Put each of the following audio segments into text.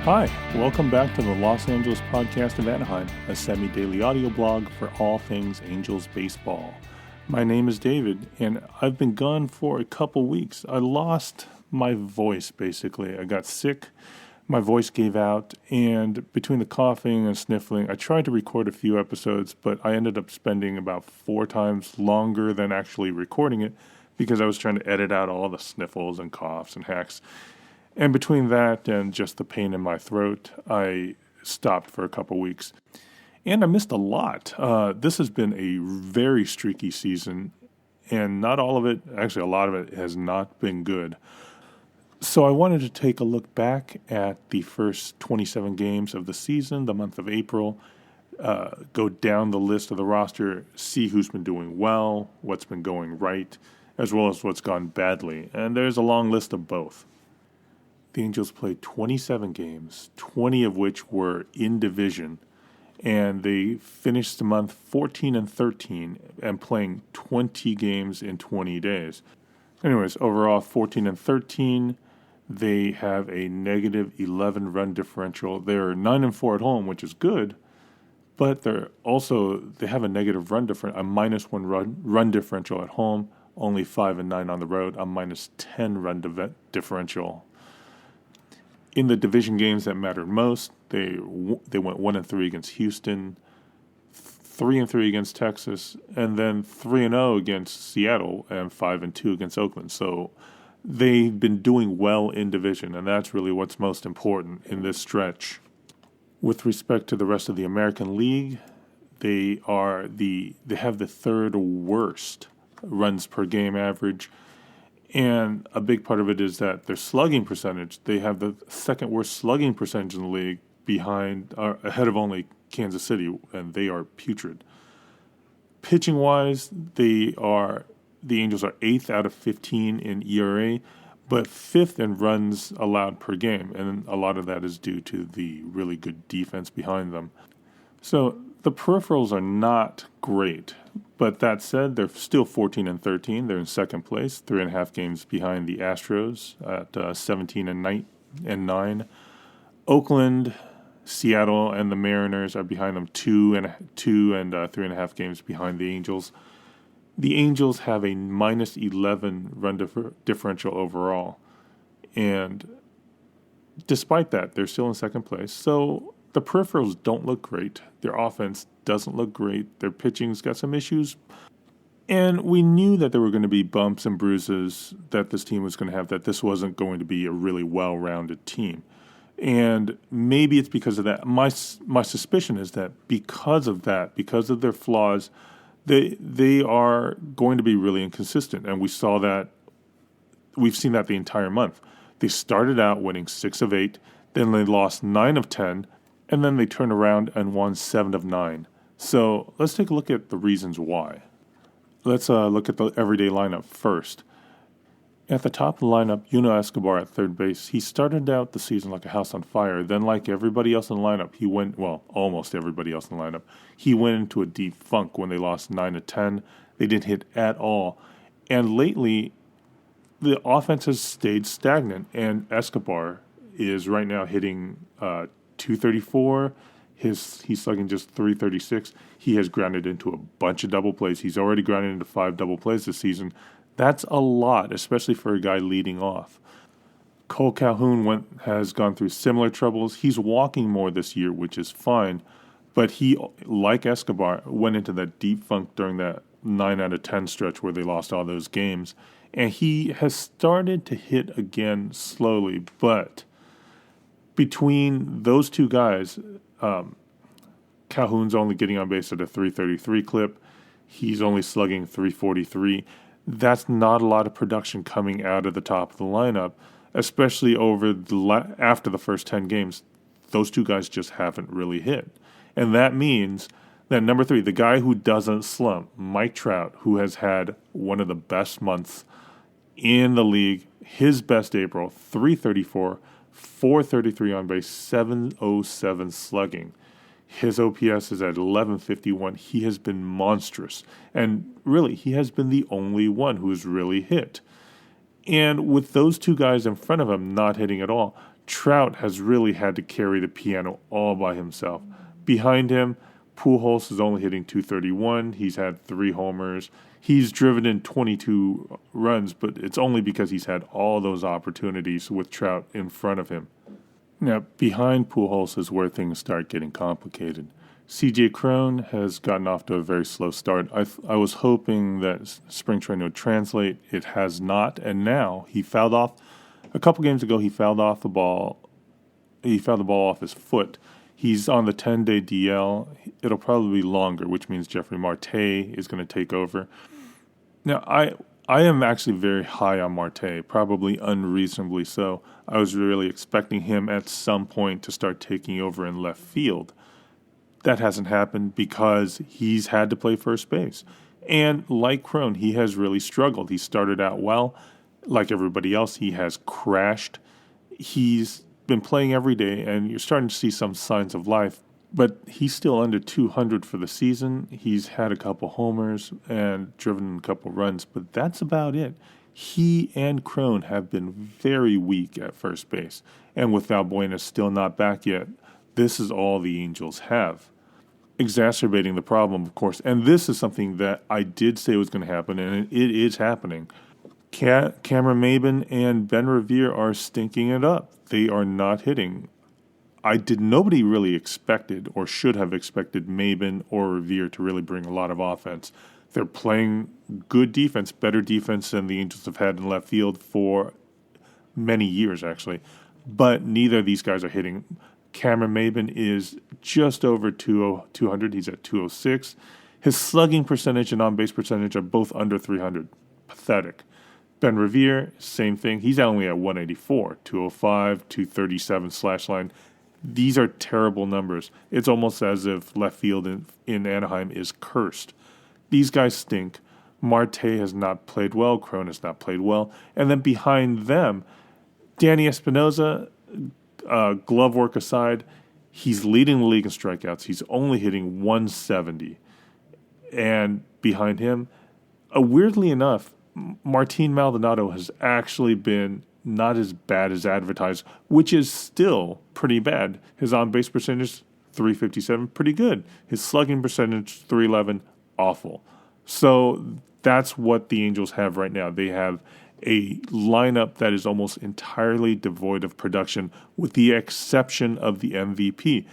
Hi, welcome back to the Los Angeles podcast of Anaheim, a semi-daily audio blog for all things Angels baseball. My name is David, and I've been gone for a couple weeks. I lost my voice, basically. I got sick, my voice gave out, and between the coughing and sniffling, I tried to record a few episodes, but I ended up spending about 4 times longer than actually recording it because I was trying to edit out all the sniffles and coughs and hacks. And between that and just the pain in my throat, I stopped for a couple weeks. And I missed a lot. This has been a very streaky season, and not all of it, actually a lot of it, has not been good. So I wanted to take a look back at the first 27 games of the season, the month of April, go down the list of the roster, see who's been doing well, what's been going right, as well as what's gone badly. And there's a long list of both. The Angels played 27 games, 20 of which were in division, and they finished the month 14-13 and playing 20 games in 20 days. Anyways, overall 14-13, they have a negative 11 run differential. They're 9-4 at home, which is good, but they have a negative run differential, a -1 run differential at home, only 5-9 on the road, a -10 run differential. In the division games that mattered most, they went 1-3 against Houston, 3-3 against Texas, and then 3-0 against Seattle, and 5-2 against Oakland. So they've been doing well in division, and that's really what's most important in this stretch. With respect to the rest of the American League, they have the third worst runs per game average. And a big part of it is that their slugging percentage, they have the second worst slugging percentage in the league ahead of only Kansas City, and they are putrid. Pitching-wise, the Angels are 8th out of 15 in ERA, but 5th in runs allowed per game, and a lot of that is due to the really good defense behind them. So the peripherals are not great, but that said, they're still 14-13. They're in second place, 3.5 games behind the Astros at 17-9. Oakland, Seattle, and the Mariners are behind them 2 and 3.5 games behind the Angels. The Angels have a -11 run differential overall, and despite that, they're still in second place. So the peripherals don't look great. Their offense doesn't look great. Their pitching's got some issues. And we knew that there were going to be bumps and bruises that this team was going to have, that this wasn't going to be a really well-rounded team. And maybe it's because of that. My suspicion is that because of their flaws, they are going to be really inconsistent. And we've seen that the entire month. They started out winning 6 of 8, then they lost 9 of 10, and then they turned around and won 7 of 9. So let's take a look at the reasons why. Let's look at the everyday lineup first. At the top of the lineup, Escobar at third base. He started out the season like a house on fire. Then, like everybody else in the lineup, almost everybody else in the lineup, he went into a deep funk when they lost 9 of 10. They didn't hit at all. And lately, the offense has stayed stagnant, and Escobar is right now hitting 234. He's slugging just 336. He has grounded into a bunch of double plays. He's already grounded into 5 double plays this season. That's a lot, especially for a guy leading off. Cole Calhoun has gone through similar troubles. He's walking more this year, which is fine. But he, like Escobar, went into that deep funk during that 9 out of 10 stretch where they lost all those games. And he has started to hit again slowly, but between those two guys, Calhoun's only getting on base at a 333 clip. He's only slugging 343. That's not a lot of production coming out of the top of the lineup, especially after the first 10 games. Those two guys just haven't really hit. And that means that number 3, the guy who doesn't slump, Mike Trout, who has had one of the best months in the league, his best April, 334, 433 on base, 707 slugging. His OPS is at 1151. He has been monstrous. And really, he has been the only one who's really hit. And with those two guys in front of him not hitting at all, Trout has really had to carry the piano all by himself. Behind him, Pujols is only hitting .231. He's had 3 homers. He's driven in 22 runs, but it's only because he's had all those opportunities with Trout in front of him. Now, behind Pujols is where things start getting complicated. C.J. Cron has gotten off to a very slow start. I was hoping that spring training would translate. It has not, and now he fouled off. A couple games ago, he fouled off the ball. He fouled the ball off his foot. He's on the 10-day DL. It'll probably be longer, which means Jeffrey Marte is going to take over. Now, I am actually very high on Marte, probably unreasonably so. I was really expecting him at some point to start taking over in left field. That hasn't happened because he's had to play first base. And like Cron, he has really struggled. He started out well. Like everybody else, he has crashed. He's been playing every day, and you're starting to see some signs of life. But he's still under 200 for the season. He's had a couple homers and driven a couple runs, but that's about it. He and Cron have been very weak at first base. And with Valbuena still not back yet, this is all the Angels have. Exacerbating the problem, of course, and this is something that I did say was going to happen, and it is happening. Cameron Maybin and Ben Revere are stinking it up. They are not hitting. Nobody really expected or should have expected Maybin or Revere to really bring a lot of offense. They're playing good defense, better defense than the Angels have had in left field for many years, actually. But neither of these guys are hitting. Cameron Maybin is just over 200. He's at 206. His slugging percentage and on-base percentage are both under 300. Pathetic. Ben Revere, same thing. He's only at 184, 205, 237 slash line. These are terrible numbers. It's almost as if left field in Anaheim is cursed. These guys stink. Marte has not played well. Cron has not played well. And then behind them, Danny Espinosa, glove work aside, he's leading the league in strikeouts. He's only hitting 170. And behind him, weirdly enough, Martin Maldonado has actually been not as bad as advertised, which is still pretty bad. His on-base percentage, 357, pretty good. His slugging percentage, 311, awful. So that's what the Angels have right now. They have a lineup that is almost entirely devoid of production, with the exception of the MVP.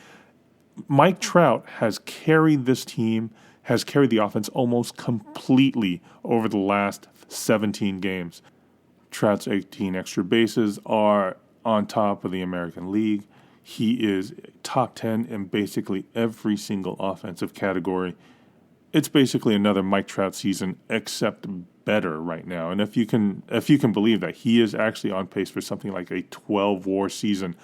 Mike Trout has carried this team, has carried the offense almost completely over the last 17 games. Trout's 18 extra bases are on top of the American League. He is top 10 in basically every single offensive category. It's basically another Mike Trout season, except better right now. And if you can believe that, he is actually on pace for something like a 12-WAR season,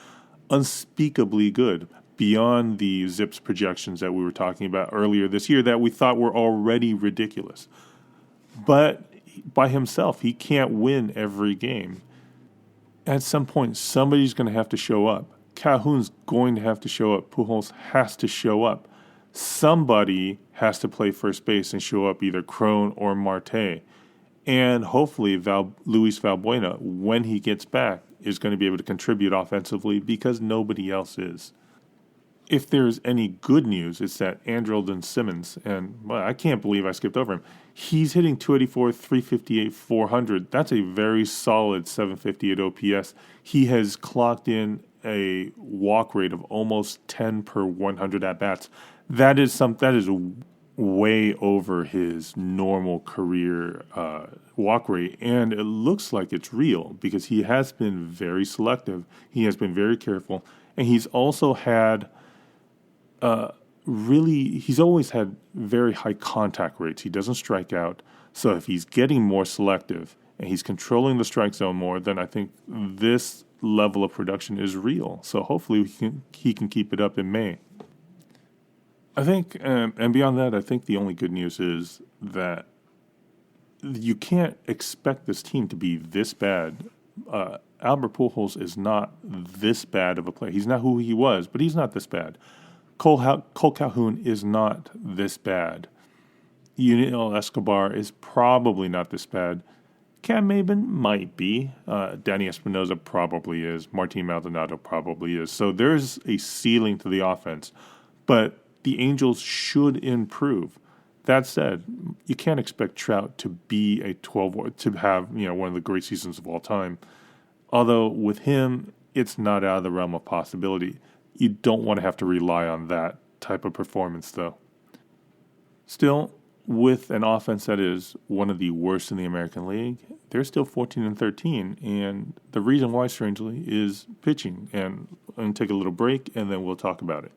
unspeakably good, beyond the Zips projections that we were talking about earlier this year that we thought were already ridiculous. But by himself, he can't win every game. At some point, somebody's going to have to show up. Calhoun's going to have to show up. Pujols has to show up. Somebody has to play first base and show up, either Cron or Marte. And hopefully Luis Valbuena, when he gets back, is going to be able to contribute offensively because nobody else is. If there's any good news, it's that Andrelton Simmons, and I can't believe I skipped over him, he's hitting 284, 358, 400. That's a very solid 758 OPS. He has clocked in a walk rate of almost 10 per 100 at-bats. That is way over his normal career walk rate, and it looks like it's real because he has been very selective. He has been very careful, and he's also had he's always had very high contact rates. He doesn't strike out, so if he's getting more selective and he's controlling the strike zone more, then I think this level of production is real. So hopefully he can keep it up in May. I think, and beyond that, I think the only good news is that you can't expect this team to be this bad. Albert Pujols is not this bad of a player. He's not who he was, but he's not this bad. Cole Calhoun is not this bad. Yuniel Escobar is probably not this bad. Cam Maben might be. Danny Espinosa probably is. Martin Maldonado probably is. So there's a ceiling to the offense. But the Angels should improve. That said, you can't expect Trout to be a 12 to have one of the great seasons of all time. Although with him, it's not out of the realm of possibility. You don't want to have to rely on that type of performance, though. Still, with an offense that is one of the worst in the American League, they're still 14-13, and the reason why, strangely, is pitching. And I'm going to take a little break, and then we'll talk about it.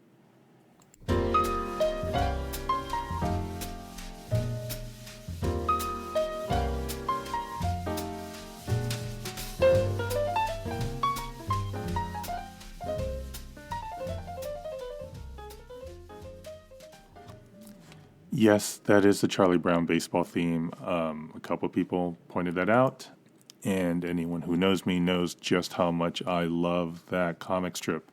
Yes, that is the Charlie Brown baseball theme. A couple of people pointed that out, and anyone who knows me knows just how much I love that comic strip.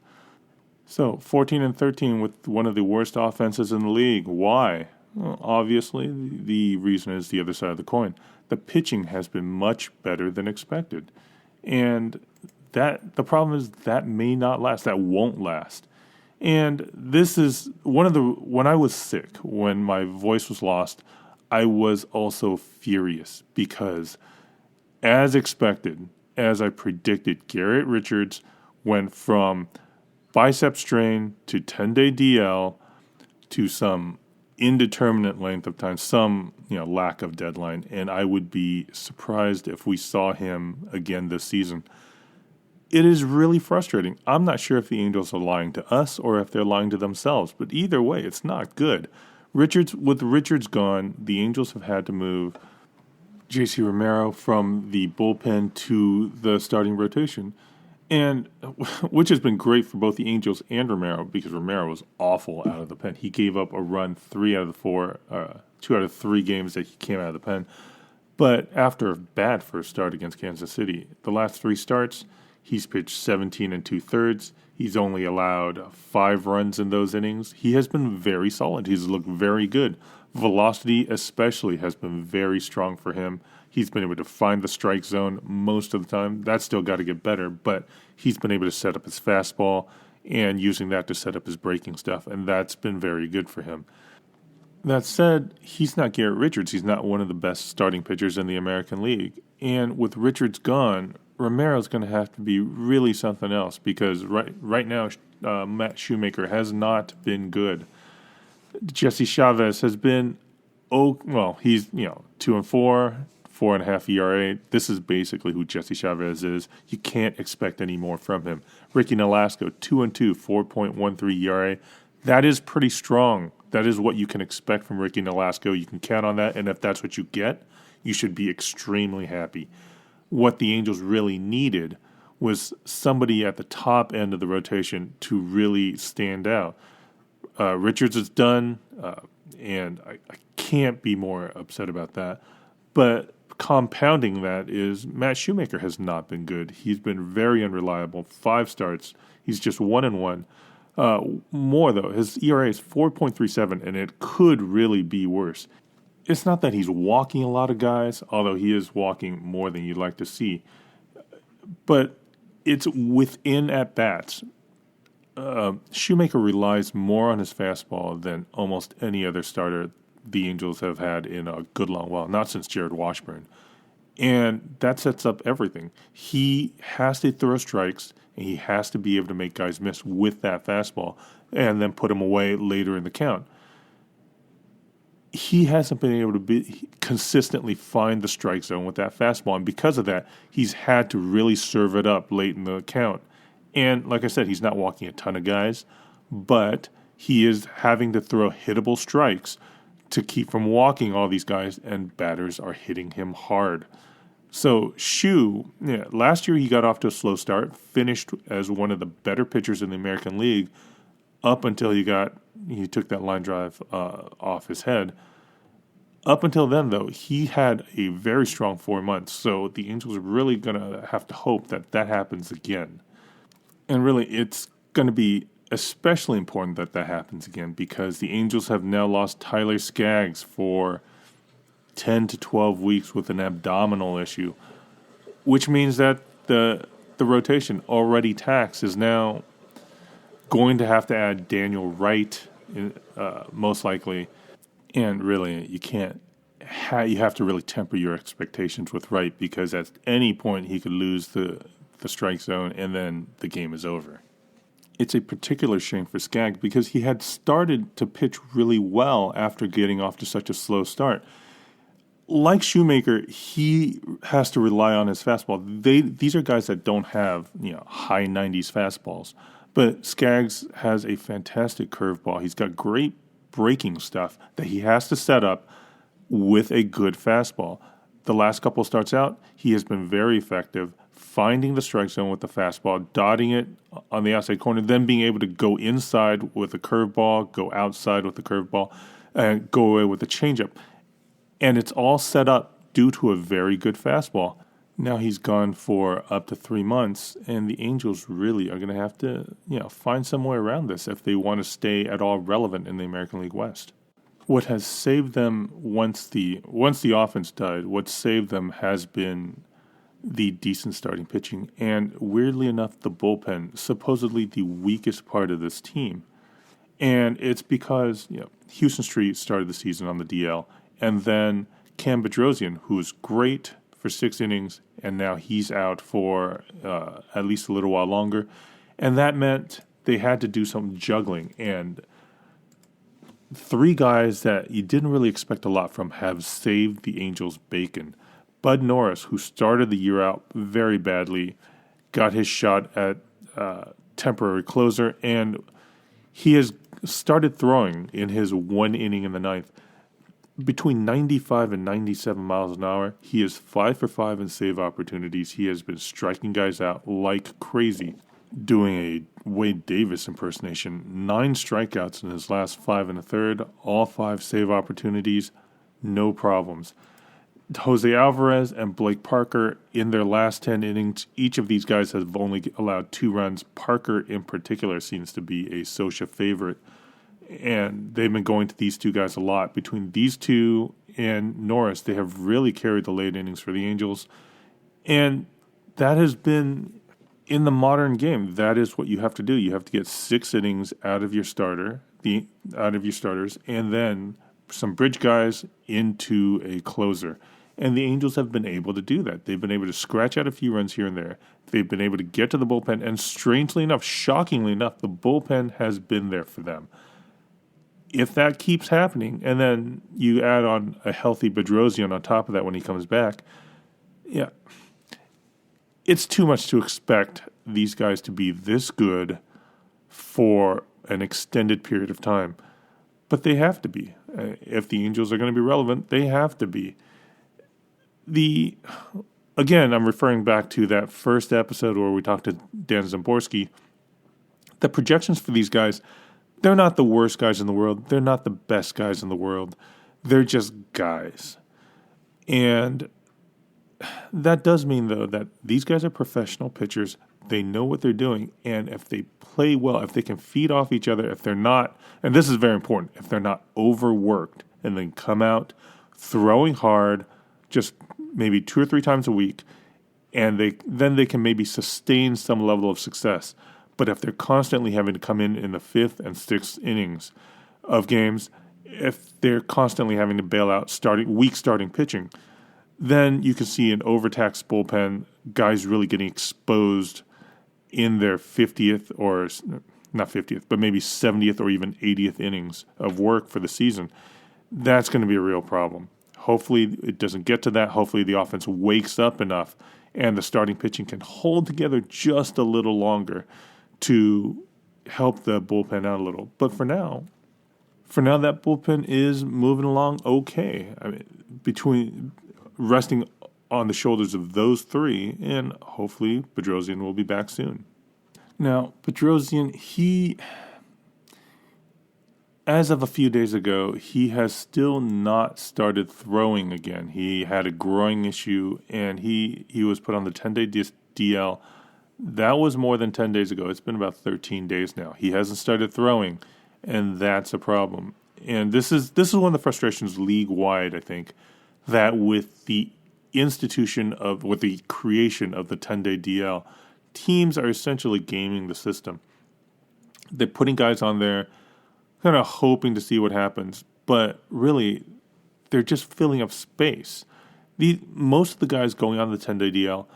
So, 14-13 with one of the worst offenses in the league. Why? Well, obviously, the reason is the other side of the coin. The pitching has been much better than expected. And the problem is that may not last. That won't last. And this is when I was sick, when my voice was lost, I was also furious because, as expected, as I predicted, Garrett Richards went from bicep strain to 10-day DL to some indeterminate length of time, some lack of deadline, and I would be surprised if we saw him again this season. It is really frustrating. I'm not sure if the Angels are lying to us or if they're lying to themselves, but either way, it's not good. With Richards gone, the Angels have had to move J.C. Romero from the bullpen to the starting rotation, and which has been great for both the Angels and Romero because Romero was awful out of the pen. He gave up a run 2 out of 3 games that he came out of the pen. But after a bad first start against Kansas City, the last 3 starts, he's pitched 17 2/3. He's only allowed 5 runs in those innings. He has been very solid. He's looked very good. Velocity especially has been very strong for him. He's been able to find the strike zone most of the time. That's still got to get better, but he's been able to set up his fastball and using that to set up his breaking stuff, and that's been very good for him. That said, he's not Garrett Richards. He's not one of the best starting pitchers in the American League. And with Richards gone, Romero's going to have to be really something else because right now Matt Shoemaker has not been good. Jesse Chavez has been he's 2-4, 4.5 ERA. This is basically who Jesse Chavez is. You can't expect any more from him. Ricky Nolasco, 2-2, 4.13 ERA. That is pretty strong. That is what you can expect from Ricky Nolasco. You can count on that, and if that's what you get, you should be extremely happy. What the Angels really needed was somebody at the top end of the rotation to really stand out. Richards is done, and I can't be more upset about that. But compounding that is Matt Shoemaker has not been good. He's been very unreliable. 5 starts. He's just 1-1. More, though. His ERA is 4.37, and it could really be worse. It's not that he's walking a lot of guys, although he is walking more than you'd like to see. But it's within at-bats. Shoemaker relies more on his fastball than almost any other starter the Angels have had in a good long while, not since Jared Washburn. And that sets up everything. He has to throw strikes, and he has to be able to make guys miss with that fastball and then put them away later in the count. He hasn't been able to consistently find the strike zone with that fastball, and because of that, he's had to really serve it up late in the count. And like I said, he's not walking a ton of guys, but he is having to throw hittable strikes to keep from walking all these guys, and batters are hitting him hard. So last year he got off to a slow start, finished as one of the better pitchers in the American League up until he took that line drive off his head. Up until then, though, he had a very strong 4 months, so the Angels are really going to have to hope that happens again. And really, it's going to be especially important that happens again because the Angels have now lost Tyler Skaggs for 10 to 12 weeks with an abdominal issue, which means that the rotation, already taxed, is now going to have to add Daniel Wright, most likely. And really, you can't. You have to really temper your expectations with Wright, because at any point he could lose the strike zone and then the game is over. It's a particular shame for Skaggs because he had started to pitch really well after getting off to such a slow start. Like Shoemaker, he has to rely on his fastball. These are guys that don't have high 90s fastballs. But Skaggs has a fantastic curveball. He's got great breaking stuff that he has to set up with a good fastball. The last couple starts out, he has been very effective finding the strike zone with the fastball, dotting it on the outside corner, then being able to go inside with the curveball, go outside with the curveball, and go away with the changeup. And it's all set up due to a very good fastball. Now he's gone for up to 3 months, and the Angels really are going to have to, find some way around this if they want to stay at all relevant in the American League West. What has saved them once the offense died, what saved them has been the decent starting pitching, and weirdly enough, the bullpen, supposedly the weakest part of this team. And it's because Houston Street started the season on the DL, and then Cam Bedrosian, who was great for 6 innings, and now he's out for at least a little while longer. And that meant they had to do some juggling. And 3 guys that you didn't really expect a lot from have saved the Angels' bacon. Bud Norris, who started the year out very badly, got his shot at temporary closer, and he has started throwing in his 1 inning in the 9th. Between 95 and 97 miles an hour, he is 5 for 5 in save opportunities. He has been striking guys out like crazy, doing a Wade Davis impersonation. 9 strikeouts in his last 5 1/3, all 5 save opportunities, no problems. Jose Alvarez and Blake Parker, in their last 10 innings, each of these guys have only allowed 2 runs. Parker, in particular, seems to be a Socia favorite, and they've been going to these 2 guys a lot. Between these 2 and Norris, they have really carried the late innings for the Angels, and that has been, in the modern game, that is what you have to do. You have to get 6 innings out of your starters, and then some bridge guys into a closer. And the Angels have been able to do that. They've been able to scratch out a few runs here and there. They've been able to get to the bullpen, and strangely enough, shockingly enough, the bullpen has been there for them. If that keeps happening, and then you add on a healthy Bedrosian on top of that when he comes back, it's too much to expect these guys to be this good for an extended period of time. But they have to be. If the Angels are going to be relevant, they have to be. Again, I'm referring back to that first episode where we talked to Dan Szymborski. The projections for these guys, they're not the worst guys in the world. They're not the best guys in the world. They're just guys. And that does mean, though, that these guys are professional pitchers. They know what they're doing. And if they play well, if they can feed off each other, if they're not, and this is very important, if they're not overworked and then come out throwing hard just maybe 2 or 3 times a week, and they can maybe sustain some level of success. But if they're constantly having to come in the 5th and 6th innings of games, if they're constantly having to bail out weak starting pitching, then you can see an overtaxed bullpen, guys really getting exposed in their 50th or not 50th, but maybe 70th or even 80th innings of work for the season. That's going to be a real problem. Hopefully it doesn't get to that. Hopefully the offense wakes up enough and the starting pitching can hold together just a little longer to help the bullpen out a little. But for now that bullpen is moving along okay. I mean, between resting on the shoulders of those 3, and hopefully Bedrosian will be back soon. Now, Bedrosian, as of a few days ago, he has still not started throwing again. He had a groin issue, and he was put on the 10-day DL. That was more than 10 days ago. It's been about 13 days now. He hasn't started throwing, and that's a problem. And this is one of the frustrations league-wide, I think, that with the creation of the 10-day DL, teams are essentially gaming the system. They're putting guys on there, kind of hoping to see what happens, but really, they're just filling up space. Most of the guys going on the 10-day DL,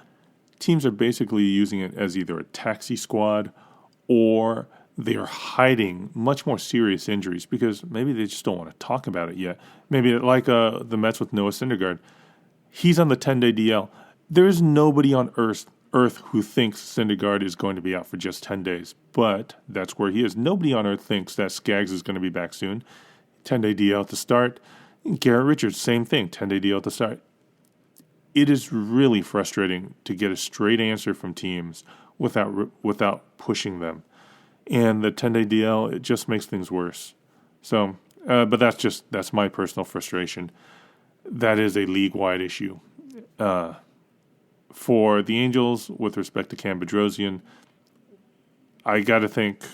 teams are basically using it as either a taxi squad or they are hiding much more serious injuries because maybe they just don't want to talk about it yet. Maybe like the Mets with Noah Syndergaard. He's on the 10-day DL. There's nobody on Earth who thinks Syndergaard is going to be out for just 10 days, but that's where he is. Nobody on Earth thinks that Skaggs is going to be back soon. 10-day DL to start. Garrett Richards, same thing, 10-day DL to start. It is really frustrating to get a straight answer from teams without pushing them. And the 10-day DL, it just makes things worse. So, but that's my personal frustration. That is a league-wide issue. For the Angels, with respect to Cam Bedrosian, I got to think,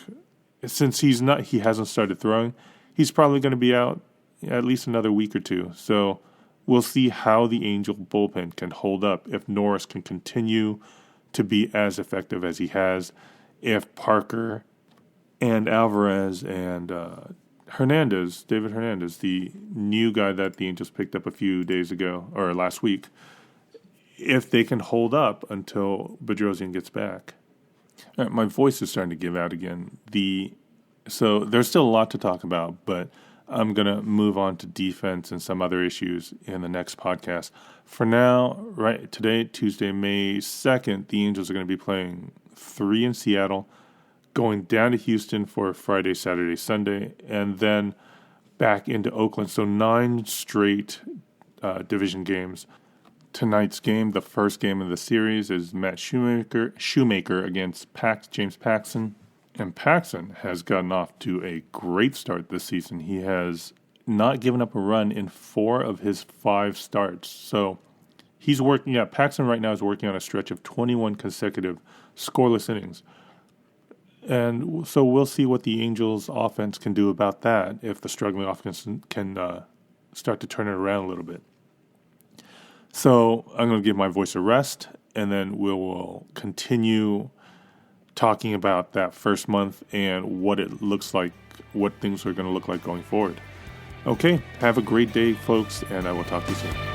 since he hasn't started throwing, he's probably going to be out at least another week or two. So we'll see how the Angel bullpen can hold up if Norris can continue to be as effective as he has, if Parker and Alvarez and David Hernandez, the new guy that the Angels picked up a few days ago or last week, if they can hold up until Bedrosian gets back. My voice is starting to give out again. So there's still a lot to talk about, but I'm going to move on to defense and some other issues in the next podcast. For now, right today, Tuesday, May 2nd, the Angels are going to be playing 3 in Seattle, going down to Houston for Friday, Saturday, Sunday, and then back into Oakland. So 9 straight division games. Tonight's game, the first game of the series, is Matt Shoemaker against James Paxton. And Paxton has gotten off to a great start this season. He has not given up a run in 4 of his 5 starts. So Paxton right now is working on a stretch of 21 consecutive scoreless innings. And so we'll see what the Angels offense can do about that if the struggling offense can start to turn it around a little bit. So I'm going to give my voice a rest, and then we will continue talking about that first month and what it looks like, what things are going to look like going forward. Okay, have a great day, folks, and I will talk to you soon.